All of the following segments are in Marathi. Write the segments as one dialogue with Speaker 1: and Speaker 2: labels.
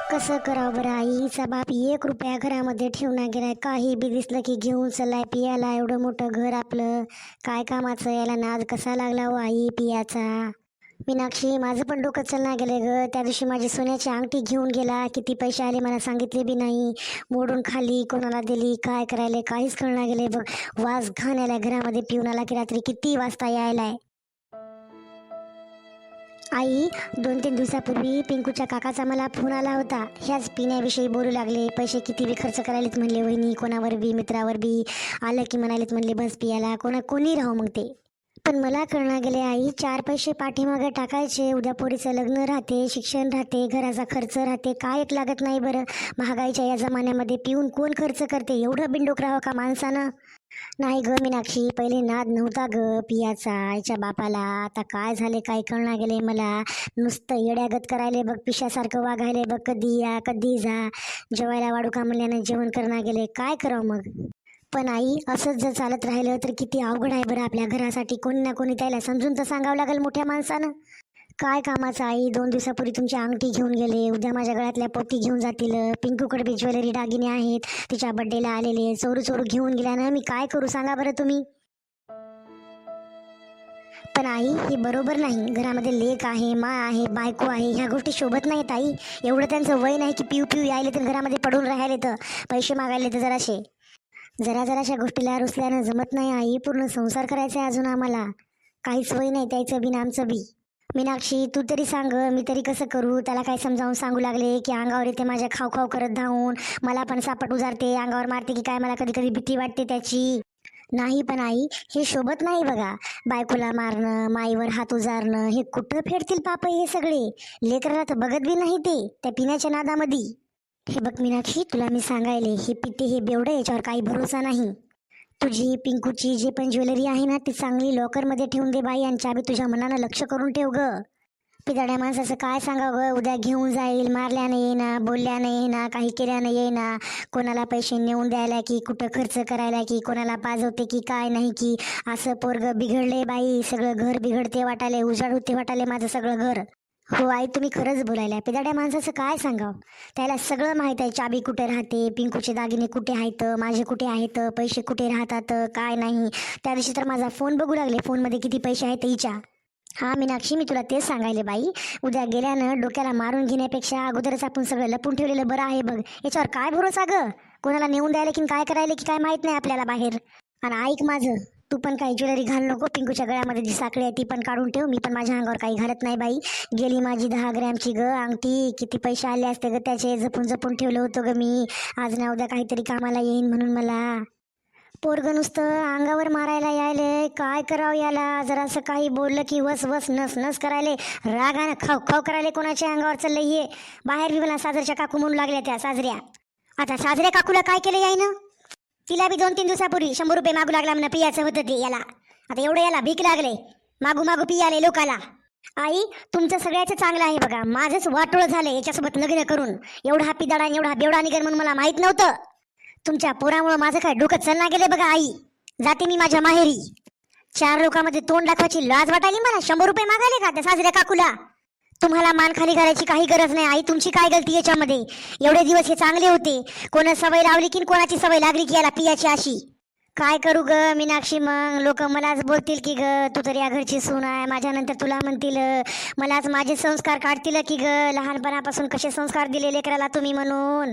Speaker 1: कसं करावं बरं आई? हिचा बाप 1 रुपया घरामध्ये ठेवून गेलाय. काही बी दिसलं की घेऊन चलाय पियाला. एवढं मोठं घर आपलं, काय कामाचं? याला नाद कसा लागला हो आई पियाचा? मीनाक्षी, माझं पण डोकं चलना गेले ग. त्या दिवशी माझी सोन्याची अंगठी घेऊन गेला. किती पैसे आले मला सांगितले बी नाही. मोडून खाली, कोणाला दिली, काय करायले काहीच कळना गेले बघ. वास घाण यायलाय घरामध्ये. पिऊन आला की रात्री किती वाजता यायलाय. आई, 2-3 दिवसापूर्वी पिंकूच्या काकाचा मला फोन आला होता. ह्याच पिण्याविषयी बोलू लागले. पैसे किती बी खर्च करायलेत म्हणले वहिनी, कोणावर बी मित्रावर बी आलं की म्हणालेत म्हणले बस पियाला, कोणी राहू मग ते. पण मला कळना गेले आई, 4 पैसे पाठीमागे टाकायचे. उद्या पोरीचं लग्न राहते, शिक्षण राहते, घराचा खर्च राहते, काय एक लागत नाही बरं. महागाईच्या या जमान्यामध्ये पिऊन कोण खर्च करते? एवढं बिनडोक राहावं का माणसानं? नाही ग मीनाक्षी, पहिले नाद नव्हता ग पियाचा आईच्या बापाला. आता काय झाले काय कळना गेले मला. नुसतं येड्यागत करायले बघ, पिशासारखं वागायले बघ. कधी या कधी जा, जेवायला वाढू का म्हणल्यानं जेवण करणा गेले. काय करावं मग? पण आई, असंच जर चालत राहिलं तर किती अवघड आहे बरं आपल्या घरासाठी. कोणी ना कोणी त्याला समजून तर सांगावं लागेल मोठ्या माणसानं. काय कामाचं आई? 2 दिवसापूर्वी तुमची अंगठी घेऊन गेले, उद्या माझ्या गळ्यातल्या पोती घेऊन जातील. पिंकूकडे बी ज्वेलरी दागिने आहेत, तिच्या बड्डेला आलेले. चोरू चोरू घेऊन गेल्यानं मी काय करू सांगा बरं तुम्ही? पण आई, हे बरोबर नाही. घरामध्ये लेक आहे, मा आहे, बायको आहे, ह्या गोष्टी शोभत नाहीत आई. एवढं त्यांचं वय नाही की पिऊ पिऊ यायले तर घरामध्ये पडून राहायले तर पैसे मागायले तर जराशे. जराशा गोष्टीला रुसल्यानं जमत नाही आई. पूर्ण संसार करायचा आहे अजून आम्हाला. काहीच वय नाही त्याचं बी आमचं बी. मीनाक्षी, तू तरी सांग, मी तरी कसं करू? त्याला काय समजावून सांगू लागले की अंगावर येते माझ्या, खाऊ खाऊ करत धावून मला पण सापट उजारते, अंगावर मारते की काय? मला कधी कधी भीती वाटते त्याची. नाही पण आई, हे शोभत नाही बघा. बायकोला मारणं, माईवर हात उजारणं, हे कुठं फेडतील पाप हे सगळे. लेकराला तर बघत बी नाही ते त्या पिण्याच्या नादामध्ये. हे बघ मीनाक्षी, तुला मी सांगायले, हे पिते हे बेवडं, याच्यावर काही भरोसा नाही. तुझी पिंकूची जे पण ज्वेलरी आहे ना, ती चांगली लॉकरमध्ये ठेवून दे बाई. आणि चाबी तुझ्या मनानं लक्ष करून ठेव ग. पिदाड्या माणसाचं काय सांगावं ग? उद्या घेऊन जाईल, मारल्यानं येईना, बोलल्यानं येईना, काही केल्यानं येईना. कोणाला पैसे नेऊन द्यायला की कुठं खर्च करायला की कोणाला पाजवते की काय नाही की. असं पोरग बिघडले बाई. सगळं घर बिघडते वाटाले, उजाड होते वाटाले माझं सगळं घर. हो आई, तुम्ही खरंच बोलायला. पिदाड्या माणसाचं काय सांगावं? त्याला सगळं माहीत आहे. चाबी कुठे राहते, पिंकूचे दागिने कुठे आहेत, माझे कुठे आहेत, पैसे कुठे राहतात, काय नाही. त्या दिवशी तर माझा फोन बघू लागले, फोनमध्ये किती पैसे आहेत हिच्या. हा मीनाक्षी, मी तुला तेच सांगायले बाई. उद्या गेल्यानं डोक्याला मारून घेण्यापेक्षा अगोदरच आपण सगळं लपून ठेवलेलं बरं आहे बघ. याच्यावर काय भरोसा ग? कोणाला नेऊन द्यायला की काय करायला की काय माहित नाही आपल्याला बाहेर. आणि ऐक माझं, तू पण काही ज्वेलरी घालू नको. पिंकूच्या गळ्यामध्ये जी साखळी आहे ती पण काढून ठेव. मी पण माझ्या अंगावर काही घालत नाही बाई. गेली माझी 10 ग्रॅमची ग अंगठी. किती पैसे आले असते ग त्याचे, जपून जपून ठेवलं होतं ग मी. आज ना उद्या काहीतरी कामाला येईन म्हणून मला. पोरग नुसतं अंगावर मारायला यायले. काय करावं याला? जरासं काही बोललं की वस वस नस नस करायले. रागानं खाऊ खाऊ करायले. कोणाच्या अंगावर चाललंय हे? बाहेर बी मला साजरच्या काकू म्हणून लागल्या त्या साजऱ्या. आता साजऱ्या काकूला काय केलं यायनं? तिला बी 2-3 दिवसापूर्वी 100 रुपये मागू लागला म्हणा, पियाचं होतं ते याला. आता एवढं याला भीक लागले, मागू मागू पियाले लोकाला. आई, तुमचं सगळ्याचं चांगलं आहे बघा. माझंच वाटोळ झालं याच्यासोबत लग्न करून. एवढा पिदाडा आणि एवढा बेवडा निघन म्हणून मला माहित नव्हतं. तुमच्या पोरामुळे माझं काय डोकं चालना गेले बघा आई. जाते मी माझ्या माहेरी. 4 लोकांमध्ये तोंड दाखवायची लाज वाटायली मला. 100 रुपये मागायले का त्या साजऱ्या काकूला? तुम्हाला मान खाली घालायची काही गरज नाही आई. तुमची काय गलती याच्यामध्ये? एवढे दिवस हे चांगले होते. कोणा सवय लावली की कोणाची सवय लागली की याला पियाची अशी. काय करू ग मीनाक्षी? मग लोक मलाच बोलतील की ग, तू तर या घरची सून आहे. माझ्यानंतर तुला म्हणतील, मलाच माझे संस्कार काढतील की ग. लहानपणापासून कसे संस्कार दिले लेकराला तुम्ही म्हणून.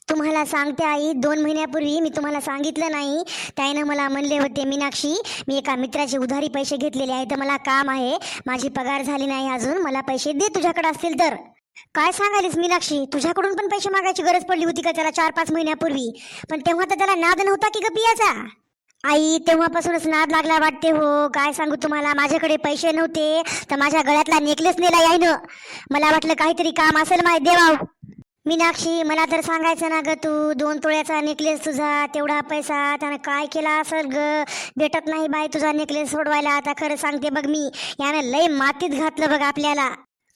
Speaker 1: तुम्हाला सांगते आई, 2 महिन्यापूर्वी मी तुम्हाला सांगितलं नाही, त्यानं मला म्हणले होते मीनाक्षी, मी एका मित्राचे उधारी पैसे घेतलेले आहे, तर मला काम आहे, माझी पगार झाली नाही अजून, मला पैसे दे तुझ्याकडे असतील तर. काय सांगालीस मीनाक्षी? तुझ्याकडून पण पैसे मागायची गरज पडली होती का त्याला 4-5 महिन्यापूर्वी? पण तेव्हा तर त्याला नाद नव्हता की ग पियाचा. आई, तेव्हापासूनच नाद लागला वाटते हो. काय सांगू तुम्हाला, माझ्याकडे पैसे नव्हते तर माझ्या गळ्यातला नेकलेस नेला यायनं. मला वाटलं काहीतरी काम असेल माय देवा. मीनाक्षी, मला तर सांगायचं ना ग तू. 2 तोळ्याचा नेकलेस तुझा, तेवढा पैसा त्यानं काय केला असेल ग? भेटत नाही बाई तुझा नेकलेस सोडवायला. आता खरं सांगते बघ मी, यानं लय मातीत घातलं बघ आपल्याला.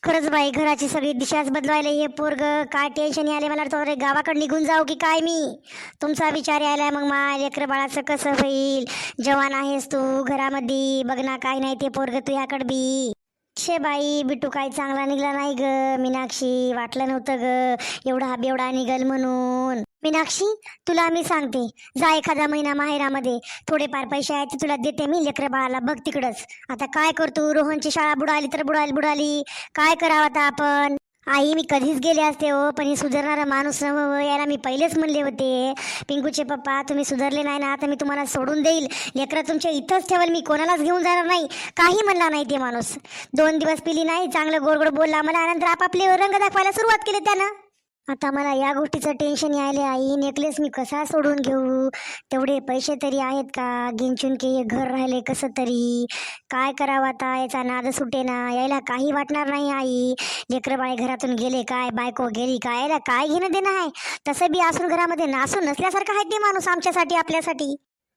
Speaker 1: खरंच बाई, घराची सगळी दिशाच बदलवायला हे पोरग. काय टेन्शन आले मला तर गावाकडे निघून जाऊ की काय मी? तुमचा विचार यायलाय मग मा लेकर बाळाचं कसं होईल? जवान आहेस तू घरामध्ये, बघ ना काय नाही ते पोरग तुझ्याकडे बी. छे बाई, बिट्टू काही चांगला निघाला नाही ग मीनाक्षी. वाटलं नव्हतं ग एवढा बेवडा निघल म्हणून. मीनाक्षी, तुला मी सांगते, जा एखादा महिना माहेरामध्ये. थोडेफार पैसे आहेत ते तुला देते मी. लेकरं बाळाला बघ तिकडच. आता काय करतो, रोहनची शाळा बुडाली तर बुडाली. काय करावं आता आपण. आई, मी कधीच गेले असते हो, पण ही सुधारणारा माणूस नव्हं याला मी पहिलेच म्हणले होते. पिंकूचे पप्पा, तुम्ही सुधारले नाही ना तर मी तुम्हाला सोडून देईल. लेकरं तुमच्या इथंच ठेवल, मी कोणालाच घेऊन जाणार नाही. काही म्हणला नाही ते माणूस. 2 दिवस पिली नाही, चांगलं गोड गोड बोलला मला. नंतर आपापले रंग दाखवायला सुरुवात केली त्यानं. आता मला या गोष्टीचं टेन्शन यायले आई. नेकलेस मी कसा सोडून घेऊ. तेवढे पैसे तरी आहेत का. गिंचून के हे घर राहिले कसं तरी. काय करावं आता, याचा नाद सुटे ना. यायला काही वाटणार नाही आई. लेकरं बाळे घरातून गेले काय, बायको गेली काय, यायला काय घेणं देणं आहे. तसं बी असून घरामध्ये नासून नसल्यासारखं आहे ते माणूस आमच्यासाठी आपल्यासाठी.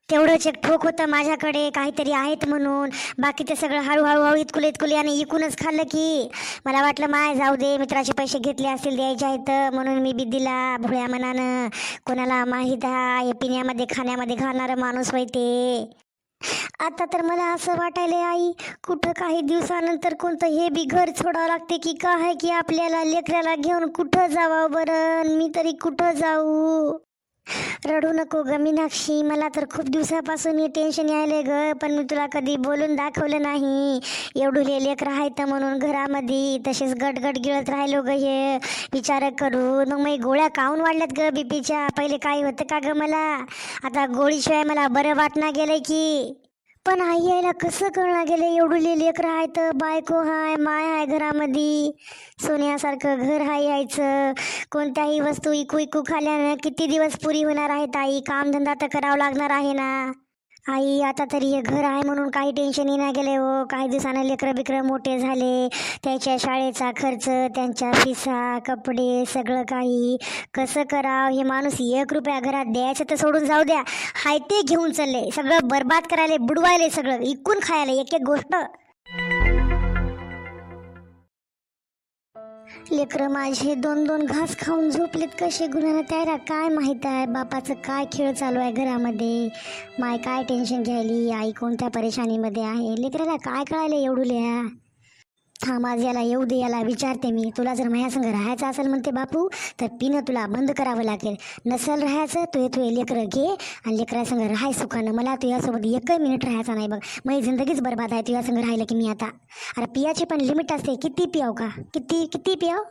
Speaker 1: तेवढंच एक ठोक होतं माझ्याकडे काहीतरी आहेत म्हणून. बाकी ते सगळं हळूहळू इतकुले आणि इकूनच खाल्लं की. मला वाटलं माय जाऊ दे, मित्राचे पैसे घेतले असतील द्यायचे आहेत म्हणून मी बी दिला भोळ्या मनानं. कोणाला माहीत आहे पिण्यामध्ये खाण्यामध्ये घालणारं माणूस होय ते. आता तर मला असं वाटायलंय आई, कुठं काही दिवसानंतर कोणतं हे बी घर सोडावं लागते की काय की आपल्याला. लेकराला घेऊन कुठं जावं बरं, मी तरी कुठं जाऊ. रडू नको ग मीनाक्षी, मला तर खूप दिवसापासून हे टेन्शन यायले ग. पण मी तुला कधी बोलून दाखवलं नाही. एवढुले लेकरं आहेत म्हणून घरामध्ये तसेच गटगट गिळत राहिलो ग हे विचार करून. मग मी गोळ्या काऊन वाढल्यात ग बीपीच्या. पहिले काय होतं का ग मला. आता गोळीशिवाय मला बरं वाटणं गेलंय की. पण आई, यायला कसं कळणार गेलं. एवढुले लेकरं आहेत, बायको हाय, माय हाय घरामध्ये. सोन्यासारखं घर हाय यायचं. कोणत्याही वस्तू इकू इकू खाल्यानं किती दिवस पुरी होणार आहेत आई. कामधंदा तर करावं लागणार आहे ना आई. आता तरी हे घर आहे म्हणून काही टेन्शन येणार गेले हो. काही दिवसानं लेकरं बिकरं मोठे झाले, त्याच्या शाळेचा खर्च, त्यांच्या फिसा, कपडे, सगळं काही कसं करावं. हे माणूस 1 रुपया घरात द्यायचं तर सोडून जाऊ द्या, हाय ते घेऊन चालले. सगळं बरबाद करायला, बुडवायले, सगळं इकून खायला एक एक गोष्ट. लेकरं माझे 2-2 घास खाऊन झोपलेत कसे गुन्ह्यानं. त्याला काय माहीत आहे बापाचं काय खेळ चालू आहे घरामध्ये. माय काय टेन्शन घ्यायली, आई कोणत्या परेशानीमध्ये आहे. लेकराला काय कळायला एवढुल्या. थांब आज याला येऊ दे, याला विचारते मी. तुला जर माझ्यासंग राहायचं असेल म्हणते बापू तर पिणं तुला बंद करावं लागेल. नसेल राहायचं तू लेकरं घे आणि लेकरासंग राहाय सुखानं. मला तुझ्यासोबत 1 मिनिट राहायचा नाही बघ. माझी जिंदगीच बरबाद आहे तुझ्यासंग राहिलं की मी आता. अरे पियाची पण लिमिट असते. किती पियाव का, किती किती पियाव.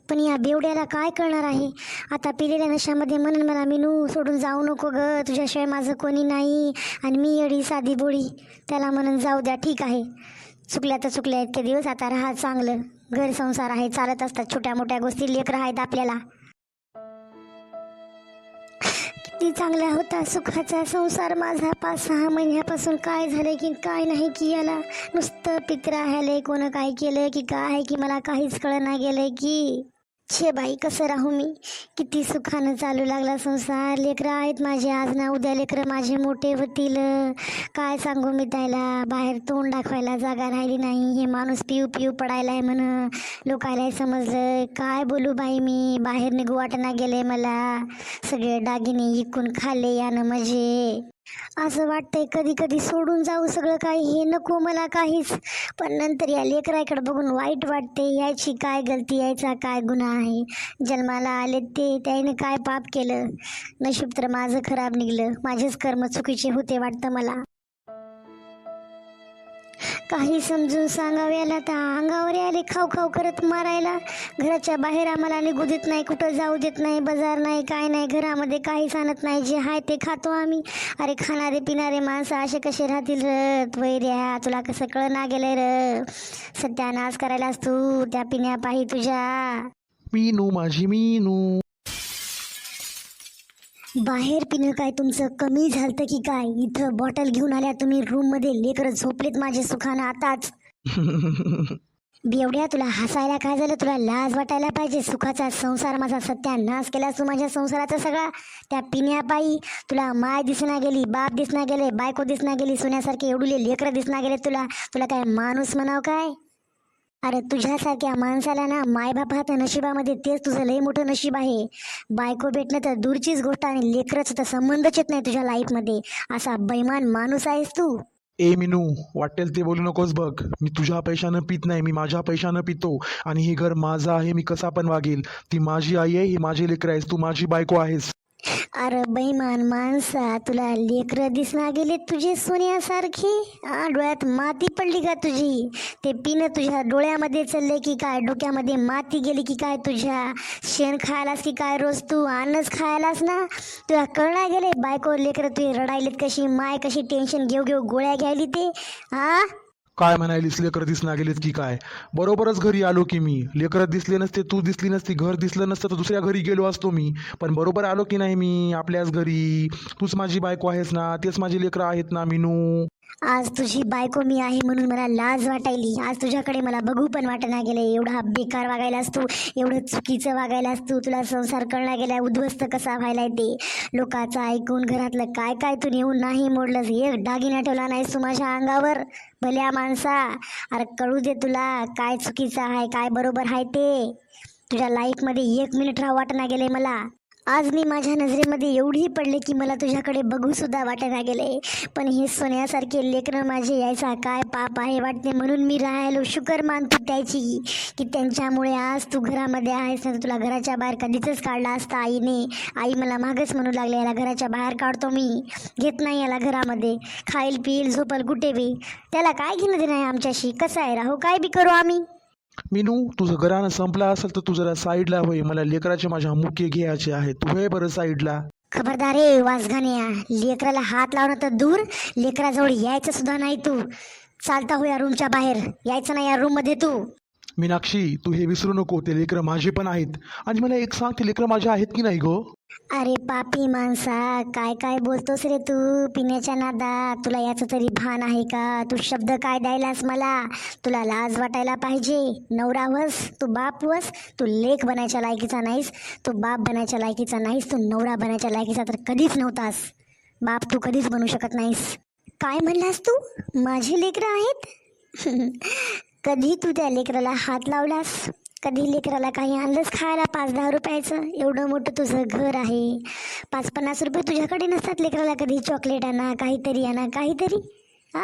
Speaker 1: पण या बेवड्याला काय कळणार आहे. आता पिलेल्या नशामध्ये म्हणून मला मिनू सोडून जाऊ नको ग, तुझ्याशिवाय माझं कोणी नाही. आणि मी एडी साधी बोळी. त्याला म्हणून जाऊ द्या, ठीक आहे. चुकल्या तर चुकल्या इतके दिवस, आता राहा चांगलं. घर संसार आहे, चालत असतात छोट्या मोठ्या गोष्टी. लेकरं आहेत आपल्याला. किती चांगला होता सुखाचा संसार माझा. 5-6 महिन्यापासून काय झालं की काय नाही की याला नुसतं पित्रा ह्याले. कोण काय केलं की काय आहे की मला काहीच कळना गेलंय की. छे बाई, कसं राहू मी. किती सुखानं चालू लागला संसार. लेकरं आहेत माझे, आज ना उद्या लेकरं माझे मोठे होतील. काय सांगू मी त्याला. बाहेर तोंड दाखवायला जागा राहिली नाही. हे माणूस पिऊ पिऊ पडायलाय म्हण. लोकायलाही समजलं. काय बोलू बाई मी. बाहेर निघू वाटना गेले मला. सगळे दागिने इकून खाल्ले यानं म्हणजे. असं वाटतंय कधी कधी सोडून जाऊ सगळं काही. हे नको मला काहीच. पण नंतर या लेकराकडे बघून वाईट वाटते. यायची काय गलती, यायचा काय गुन्हा आहे. जन्माला आले ते, त्याने काय पाप केलं. नशीब तर माझं खराब निघलं. माझेच कर्म चुकीचे होते वाटतं मला. काही समजून सांगाव्याला तर अंगावर आले खाऊ खाऊ करत मारायला. घराच्या बाहेर आम्हाला निघू देत नाही, कुठं जाऊ देत नाही, बाजार नाही, काय नाही. घरामध्ये काहीच आणत नाही. जे आहे ते खातो आम्ही. अरे खाणारे पिणारे माणसं असे कसे राहतील र वैर्या. तुला कसं कळना गेलंय र. सत्यानाश करायलास तू त्या पिण्यापायी तुझ्या.
Speaker 2: मीनू माझी मीनू.
Speaker 1: बाहेर पिणं काय तुमचं कमी झालं की काय. इथं बॉटल घेऊन आल्या तुम्ही रूम मध्ये. लेकरं झोपलेत माझे सुखानं आताच. बेवड्या, तुला हसायला काय झालं. तुला लाज वाटायला पाहिजे. सुखाचा संसार माझा सत्यानाश केलास तू माझ्या संसाराचा सगळा त्या पिण्यापायी. तुला माय दिसना गेली, बाप दिसना गेले, बायको दिसना गेली. सोन्यासारखे एवढुले लेकरं दिसना गेले तुला. तुला काय माणूस म्हणाव काय. अरे तुझ्यासारख्या माणसाला ना मायबाप हात नशिबामध्ये, तेच तुझं लय मोठं नशीब आहे. बायको भेटणं तर दूरचीच गोष्ट आणि लेकरच तर संबंधच येत नाही तुझ्या लाईफमध्ये. असा बैमान माणूस आहेस तू.
Speaker 2: ए मिनू, वाटेल ते बोलू नकोस बघ. मी तुझ्या पैशानं पित नाही, मी माझ्या पैशानं पितो. आणि हे घर माझं आहे, मी कसा पण वागेल. ती माझी आई आहे, ही माझी लेकरं आहेस, तू माझी बायको आहेस.
Speaker 1: अरे बैमान माणसा, तुला लेकरं दिसना गेले तुझे सोन्यासारखे? डोळ्यात माती पडली का तुझी? ते पिणं तुझ्या डोळ्यामध्ये चालले की काय? डोक्यामध्ये माती गेली की काय तुझ्या? शेण खायलास की काय रोज तू? अन्नच खायलास ना? तुला कळणार गेले बायको लेकरं तुझे रडायलेत कशी? माय कशी टेन्शन घेऊ घेऊ गोळ्या घ्यायली ते? हा,
Speaker 2: काय म्हणालीस, लेकरं दिसना गेलीत की काय? बरोबरच घरी आलो की मी. लेकरं दिसले नसते, तू दिसली नसती, घर दिसलं नसतं तर दुसऱ्या घरी गेलो असतो मी. पण बरोबर आलो की नाही मी आपल्याच घरी. तूच माझी बायको आहेस ना, तेच माझी लेकरं आहेत ना मिनू.
Speaker 1: आज तुझी बायको मी आहे म्हणून मला लाज वाटायली. आज तुझ्याकडे मला बघू पण वाटना गेले. एवढा बेकार वागायलास तू, एवढं चुकीचं वागायलास तू. तुला संसार कळणार गेला उद्ध्वस्त कसा व्हायलाय ते. लोकांचं ऐकून घरातलं काय काय तू नेऊन नाही मोडलंस. एक दागिना ठेवला नाहीस तू माझ्या अंगावर. भल्या माणसा, अरे कळू दे तुला काय चुकीचं आहे काय बरोबर आहे ते. तुझ्या लाईफमध्ये 1 मिनिट राहू वाटना गेले मला. आज मी माझ्या नजरेमध्ये एवढी पडले की मला तुझ्याकडे बघू सुद्धा वाटेना गेले. पण हे सोन्यासारखे लेकरं माझे यायचा काय पाप आहे वाटते, म्हणून मी राहायलो शुकर मानतो त्याची की त्यांच्यामुळे आज तू घरामध्ये आहेस. ना तुला घराच्या बाहेर कधीच काढला असता आईने. आई मला मागच म्हणू लागले याला घराच्या बाहेर काढतो मी, घेत नाही याला घरामध्ये. खाईल पिईल झोपल कुठे बी, त्याला काय घेणं देणं आहे आमच्याशी? कसं आहे राहू, काय बी करू आम्ही?
Speaker 2: मिनू, तुझं घरानं संपला असेल तर तू जरा साईडला होय. मला लेकराचे माझ्या मुख्य घ्यायचे आहे. तू होय बरं साईडला.
Speaker 1: खबरदार रे वासघान्या, लेकराला हात लावणं तर दूर, लेकराजवळ यायचं सुद्धा नाही तू. चालता हो या रूमच्या बाहेर, यायचं नाही या रूम मध्ये तू.
Speaker 2: मीनाक्षी, तू हे विसरू नको, ते लेकरं माझे पण आहेत. आणि मला एक सांग, ते लेकरं माझे आहेत की नाही गो?
Speaker 1: अरे पापी माणसा, काय काय बोलतोस रे तू पिण्याच्या नादात? तुला याचं तरी भान आहे का? तू शब्द काय द्यायलास मला? तुला लाज वाटायला पाहिजे. नवरा वस, तू बाप वस. तू लेक बनायच्या लायकीचा नाहीस, तू बाप बनायच्या लायकीचा नाहीस, तू नवरा बनायच्या लायकीचा तर कधीच नव्हतास. बाप तू कधीच बनू शकत नाहीस. काय म्हणलास तू? माझे लेकरं आहेत? कधी तू त्या लेकराला हात लावलास? कधी लेकराला काही आणलंच खायला 5-10 रुपयाचं? एवढं मोठं तुझं घर आहे, 5-50 रुपये तुझ्याकडे नसतात लेकराला कधी चॉकलेट आणा, काहीतरी आणा, काहीतरी? हा,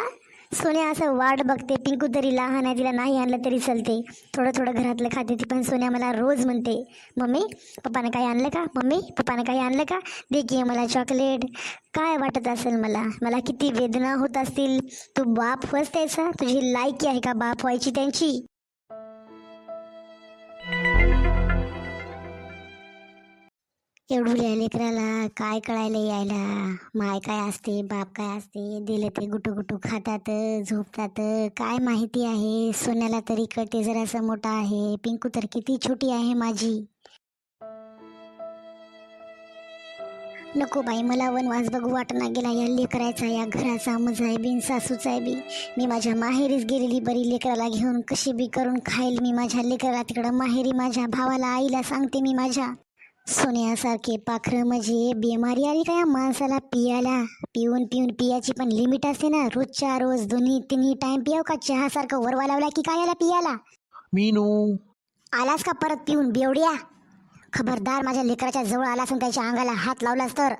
Speaker 1: सोन्या असं वाट बघते. पिंकू तरी लहान आहे, तिला नाही आणलं तरी चालते. थोडं थोडं घरातलं खाते ती, पण सोन्या मला रोज म्हणते, मम्मी पप्पानं काही आणलं का? मम्मी पप्पानं काही आणलं का? दे की मला चॉकलेट. काय वाटत असेल मला, मला किती वेदना होत असतील. तू बाप होस त्याचा? तुझी लायकी आहे का बाप व्हायची त्यांची? एवढुल्या लेकराला काय कळायला यायला माय काय असते बाप काय असते? दिलं ते गुटू गुटू खातात झोपतात. काय माहिती आहे? सोन्याला तरी कळते जरासं मोठा आहे, पिंकू तर किती छोटी आहे माझी. नको बाई, मला वनवास बघू वाटना गेला या लेकरायचा, या घराचा. मजा आहे बिन सासूचा आहे बी. मी माझ्या माहेरीच गेलेली बरी लेकराला घेऊन. कशी बी करून खाईल मी माझ्या लेकराला तिकडं माहेरी. माझ्या भावाला आईला सांगते मी माझ्या. सोन्यासारखे पाखरं म्हणजे बिमारी आली का या माणसाला पियाला? पिऊन पिऊन पियाची पण लिमिट असते ना. रोजच्या रोज दोन्ही तिन्ही टाइम पियाव का? चहासारखं वरवा लावला की काय याला पियाला?
Speaker 2: मीनू,
Speaker 1: आलास का परत पिऊन बेवड्या? खबरदार माझ्या लेकराच्या जवळ आलास आणि त्याच्या अंगाला हात लावलास तर.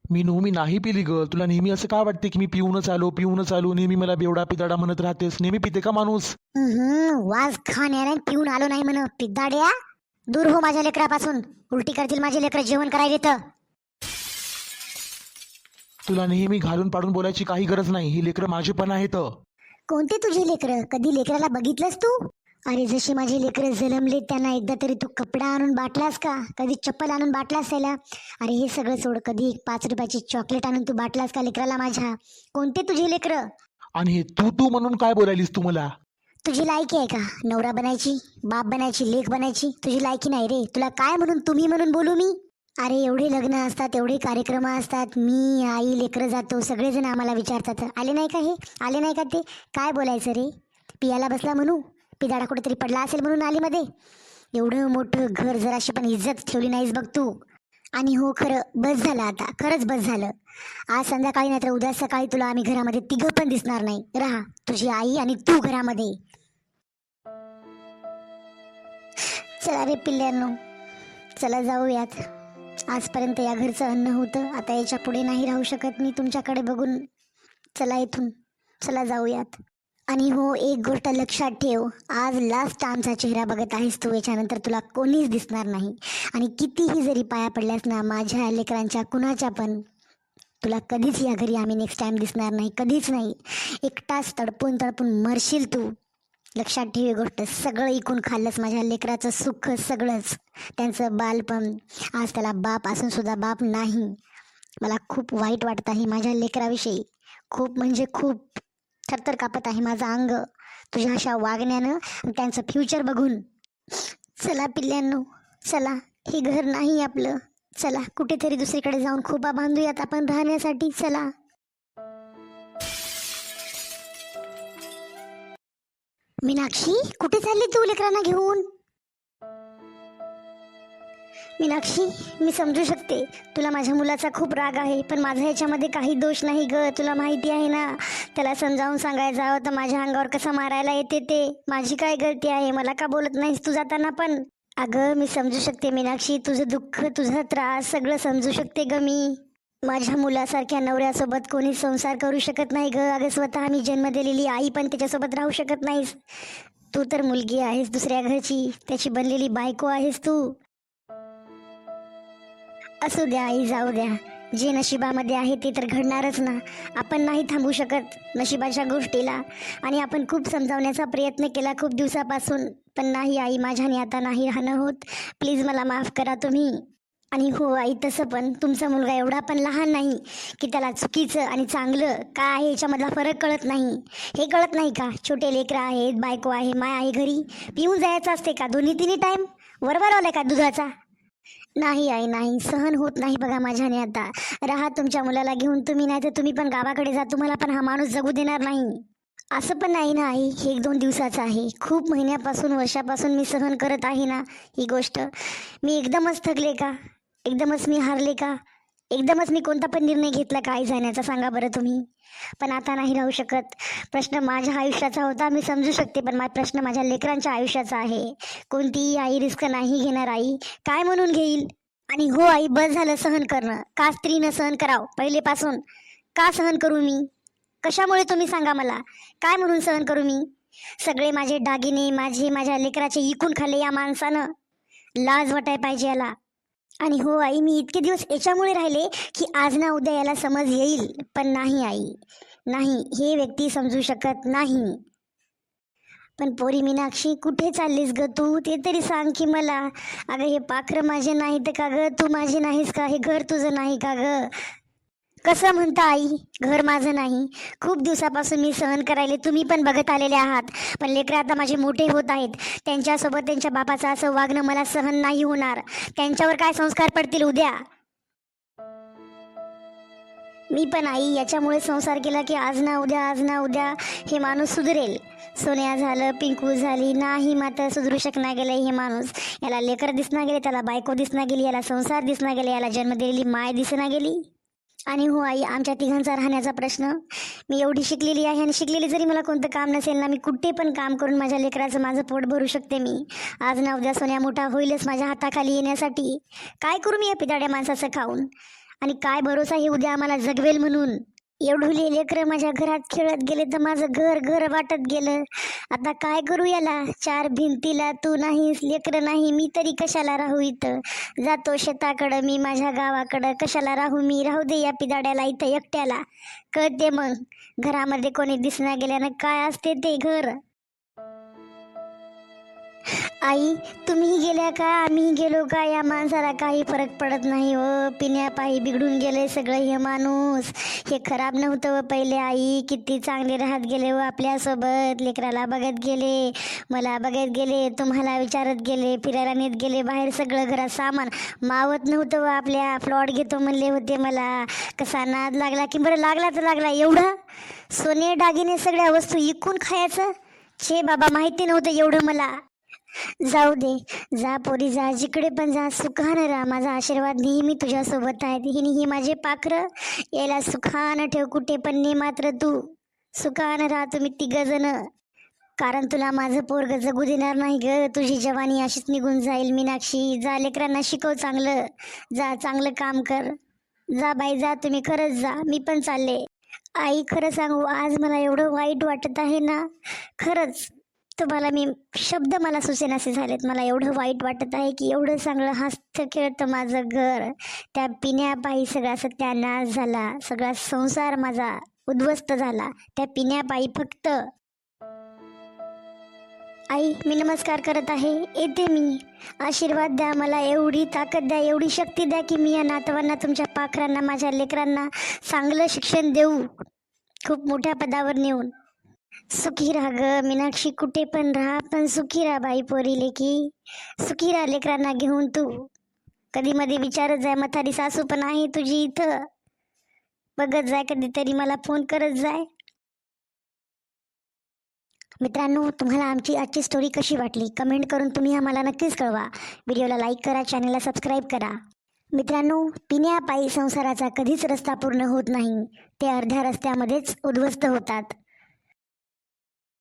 Speaker 2: मीनू, मी नाही पिली ग. तुला नेहमी असं का वाटते की मी पिऊनच आलो? नेहमी मला बेवडा पिदाडा म्हणत राहतेस. नेहमी पिते का माणूस?
Speaker 1: वाज खाण्याने पिऊन आलो नाही म्हण पिद्दाड्या. दूर हो माझ्या लेकरापासून, उलटी करतील माझे लेकर जेवण करायला तर.
Speaker 2: तुला नेहमी घालून पाडून बोलायची काही गरज नाही. ही लेकरं माझे पण आहेत.
Speaker 1: कोणते तुझे लेकरं? कधी लेकराला बघितलंस तू? अरे जशी माझे लेकरं जन्मले त्यांना एकदा तरी तू कपडा आणून बाटलास का? कधी चप्पल आणून बाटलास त्याला? अरे हे सगळं सोड, कधी 5 रुपयाची चॉकलेट आणून तू बाटलास का लेकराला माझ्या? कोणते तुझे लेकरं?
Speaker 2: आणि हे तू म्हणून काय बोलायलीस तू मला?
Speaker 1: तुझी लायकी आहे का नवरा बनायची, बाप बनायची, लेक बनायची? तुझी लायकी नाही रे. तुला काय म्हणून तुम्ही म्हणून बोलू मी? अरे एवढे लग्न असतात, एवढे कार्यक्रम असतात, मी आई लेकरं जातो, सगळेजण आम्हाला विचारतात आले नाही का हे, आले नाही का ते? काय बोलायचं रे? पियाला बसला म्हणू? पिदाडा कुठेतरी पडला असेल म्हणून आलीमध्ये? एवढं मोठं घर, जराशी पण इज्जत ठेवली नाहीस बघ तू. आणि हो खरं बस झालं आता, खरंच बस झालं. आज संध्याकाळी नाही तर उद्या सकाळी तुला आम्ही घरामध्ये तिघं पण दिसणार नाही. राहा तुझी आई आणि तू घरामध्ये. चला रे पिल्ल्यांनो, चला जाऊयात. आजपर्यंत या घरचं अन्न होतं, आता याच्या पुढे नाही राहू शकत मी तुमच्याकडे बघून. चला इथून. चला जाऊयात. आणि हो, एक गोष्ट लक्षात ठेव, आज लास्ट आमचा चेहरा बघत आहेस तू, याच्यानंतर तुला कोणीच दिसणार नाही. आणि कितीही जरी पाया पडल्यास ना माझ्या लेकरांच्या कुणाच्या पण, तुला कधीच या घरी आम्ही नेक्स्ट टाइम दिसणार नाही, कधीच नाही. एकटाच तडपून तडपून मरशील तू. लक्षात ठेव ही गोष्ट. सगळं इकून खाल्लंस माझ्या लेकराचं सुख, सगळंच त्यांचं बालपण. आज त्याला बाप असून सुद्धा बाप नाही. मला खूप वाईट वाटत आहे माझ्या लेकराविषयी, खूप म्हणजे खूप. थरथर कापत आहे माझं अंग तुझ्या अशा वागण्यानं आणि त्यांचं फ्युचर बघून. चला पिल्ल्यांनो, चला, हे घर नाही आपलं. चला कुठेतरी दुसरीकडे जाऊन खोपा बांधूयात आपण राहण्यासाठी. चला. मीनाक्षी, कुठे चालली तू लेकरांना घेऊन? मीनाक्षी, मी समजू शकते तुला माझ्या मुलाचा खूप राग आहे, पण माझा ह्याच्यामध्ये काही दोष नाही ग. तुला माहिती आहे ना, त्याला समजावून सांगायला जावं तर माझ्या अंगावर कसं मारायला येते ते. माझी काय गलती आहे? मला का बोलत नाहीस तू जाताना पण? अगं मी समजू शकते मीनाक्षी, तुझं दुःख, तुझा त्रास सगळं समजू शकते ग मी. माझ्या मुलासारख्या नवऱ्यासोबत कोणी संसार करू शकत नाही ग. अगं स्वतः मी जन्म दिलेली आई पण त्याच्यासोबत राहू शकत नाहीस. तू तर मुलगी आहेस दुसऱ्या घरची, त्याची बनलेली बायको आहेस तू. असू द्या आई, जाऊ द्या. जे नशिबामध्ये आहे ते तर घडणारच ना. आपण नाही थांबू शकत नशिबाच्या गोष्टीला. आणि आपण खूप समजावण्याचा प्रयत्न केला खूप दिवसापासून, पण नाही आई, माझ्याने आता नाही राहणं होत. प्लीज मला माफ करा तुम्ही. आणि हो आई, तसं पण तुमचा मुलगा एवढा पण लहान नाही की त्याला चुकीचं आणि चांगलं काय आहे याच्यामधला फरक कळत नाही. हे कळत नाही का? छोटे लेकरं आहेत, बायको आहे, माय आहे घरी, पिऊन जायचं असते का 2-3 टाईम? वरवर आलाय का दुधाचा? नाही आई, नाही, सहन होत नाही बघा माझ्याने आता. राहा तुमच्या मुलाला घेऊन तुम्ही, नाही तर तुम्ही पण गावाकडे जा. तुम्हाला पण हा माणूस जगू देणार नाही. असं पण नाही ना आई, हे 1-2 दिवसाचं आहे. खूप महिन्यापासून, वर्षापासून मी सहन करत आहे ना ही गोष्ट. मी एकदमच थकले का? एकदमच मी हारले का? एकदमच मी कोणता पण निर्णय घेतला का आई जाण्याचा? सांगा बरं तुम्ही. पण आता नाही राहू शकत. प्रश्न माझ्या आयुष्याचा होता, मी समजू शकते, पण प्रश्न माझ्या लेकरांच्या आयुष्याचा आहे. कोणतीही आई रिस्क नाही घेणार आई. काय म्हणून घेईल? आणि हो आई, बस झालं सहन करणं. का स्त्रीनं सहन करावं पहिलेपासून? का सहन करू मी? कशामुळे तुम्ही सांगा मला? काय म्हणून सहन करू मी? सगळे माझे दागिने, माझ्या लेकराचे इकून खाल्ले या माणसानं. लाज वाटाय पाहिजे याला. आणि हो आई, मी इतके दिवस याच्यामुळे राहिले की आज ना उद्या याला समज येईल, पण नाही आई, नाही, हे व्यक्ती समजू शकत नाही. पण पोरी मीनाक्षी, कुठे चाललीस ग तू? ते तरी सांग की मला. अगं हे पाखरं माझे नाहीत का ग? तू माझी नाहीस का? हे घर तुझं नाही का ग? कसं म्हणता आई, घर माझं नाही? खूप दिवसापासून मी सहन करायले, तुम्ही पण बघत आलेले आहात. पण लेकरं आता माझे मोठे होत आहेत, त्यांच्यासोबत त्यांच्या बापाचं असं वागणं मला सहन नाही होणार. त्यांच्यावर काय संस्कार पडतील उद्या? मी पण आई याच्यामुळे संसार केला की आज ना उद्या हे माणूस सुधरेल. सोन्या झालं, पिंकू झाली, नाही मात्र सुधरू शकणार गेलं हे माणूस. याला लेकर दिसना गेले, त्याला बायको दिसना गेली, याला संसार दिसना गेले, याला जन्म दिलेली माय दिसना गेली. आणि हो आई, आमच्या तिघांचा राहण्याचा प्रश्न. मी एवढी शिकलेली आहे आणि शिकलेली जरी मला कोणतं काम नसेल ना, मी कुठे पण काम करून माझ्या लेकराचं माझं पोट भरू शकते मी. आज ना उद्या सोन्या मोठा होईलच माझ्या हाताखाली येण्यासाठी. काय करू मी या पिदाड्या माणसाचं खाऊन? आणि काय भरोसा हे उद्या आम्हाला जगवेल म्हणून? एवढुले लेकरं माझ्या घरात खेळत गेले तर माझं घर घर वाटत गेलं. आता काय करू याला? 4 भिंतीला तू नाहीस, लेकरं नाही, मी तरी कशाला राहू इथं? जातो शेताकडं मी, माझ्या गावाकडं. कशाला राहू मी? राहू दे या पिदाड्याला इथं एकट्याला. कळते मग घरामध्ये कोणी दिसना गेल्यानं काय असते ते घर. आई, तुम्ही गेल्या का आम्ही गेलो का, या माणसाला काही फरक पडत नाही व पिण्यापायी बिघडून गेले सगळं हे माणूस. हे खराब नव्हतं व पहिले आई, किती चांगले राहत गेले व आपल्यासोबत. लेकराला बघत गेले, मला बघत गेले, तुम्हाला विचारत गेले, फिरायला नेत गेले बाहेर. सगळं घरात सामान मावत नव्हतं व आपल्या. प्लॉट घेतो म्हणले होते मला. कसा नाद लागला की बरं, लागला तर लागला. एवढं सोने दागिने सगळ्या वस्तू इकून खायचं? छे बाबा, माहिती नव्हतं एवढं मला. जाऊ दे, जा पोरी जा, जिकडे पण जा, सुखानं राहा. माझा आशीर्वाद नेहमी तुझ्यासोबत आहे. ही माझे पाखरं, याला सुखानं ठेव. कुठे पण ने मात्र तू सुखानं राहा तुम्ही 3 जण. कारण तुला माझं पोरग जगू देणार नाही ग. तुझी जवानी अशीच निघून जाईल मीनाक्षी. जा, लेकरांना शिकव चांगलं. जा, चांगलं काम कर. जा बाई जा, तुम्ही खरंच जा, मी पण चालले. आई खरं सांगू, आज मला एवढं वाईट वाटत आहे ना, खरंच तुम्हाला मी शब्द मला सुचेनासे झालेत. मला एवढं वाईट वाटत आहे की एवढं चांगलं हसतं खेळतं माझं घर, त्या पिण्यापायी सगळा सत्यानाश झाला, सगळा संसार माझा उद्ध्वस्त झाला त्या पिण्यापायी फक्त. आई मी नमस्कार करत आहे, येते मी. आशीर्वाद द्या मला, एवढी ताकद द्या, एवढी शक्ती द्या की मी या नातवांना, तुमच्या पाखरांना, माझ्या लेकरांना चांगलं शिक्षण देऊ, खूप मोठ्या पदावर नेऊन. सुखी राहा ग मीनाक्षी, कुठे पण राहा पण सुखी राहा बाई पोरी लेकी, सुखी राहा लेकरांना घेऊन. तू कधी मध्ये विचारत जाय, म्हातारी सासू पण आहे तुझी इथं, बघत जाय कधीतरी, मला फोन करत जाय. मित्रांनो, तुम्हाला आमची आजची स्टोरी कशी वाटली कमेंट करून तुम्ही आम्हाला नक्कीच कळवा. व्हिडिओला लाईक करा, चॅनलला सबस्क्राईब करा. मित्रांनो, पिण्यापायी संसाराचा कधीच रस्ता पूर्ण होत नाही, ते अर्ध्या रस्त्यामध्येच उद्ध्वस्त होतात.